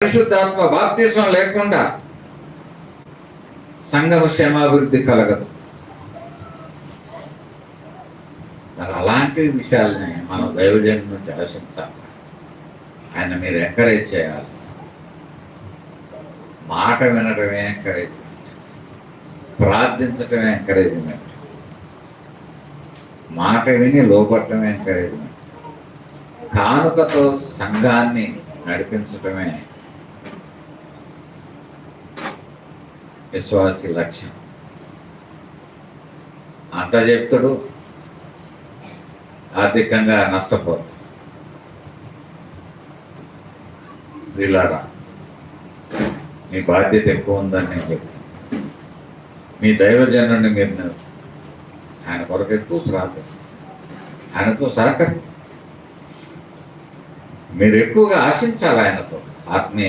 పరిశుద్ధాత్మ బాప్తిస్మం లేకుండా సంఘం క్షేమాభివృద్ధి కలగదు. మరి అలాంటి విషయాలని మనం దైవజనం నుంచి ఆశించాలి. ఆయన మీరు ఎంకరేజ్ చేయాలి. మాట వినడమే ఎంకరేజ్మెంట్, ప్రార్థించటమే ఎంకరేజ్మెంట్, మాట విని లోపడటమే ఎంకరేజ్మెంట్, కానుకతో సంఘాన్ని నడిపించటమే విశ్వాసి లక్ష్యం. అంత చెప్తాడు, ఆర్థికంగా నష్టపోతాడు. వీళ్ళారా మీ బాధ్యత ఎక్కువ ఉందని నేను చెప్తాను. మీ దైవజనుడిని మీరు ఆయన కొరకు ఎక్కువ ప్రార్థన, ఆయనతో సహకరి, మీరు ఎక్కువగా ఆశించాలి ఆయనతో ఆత్మీయ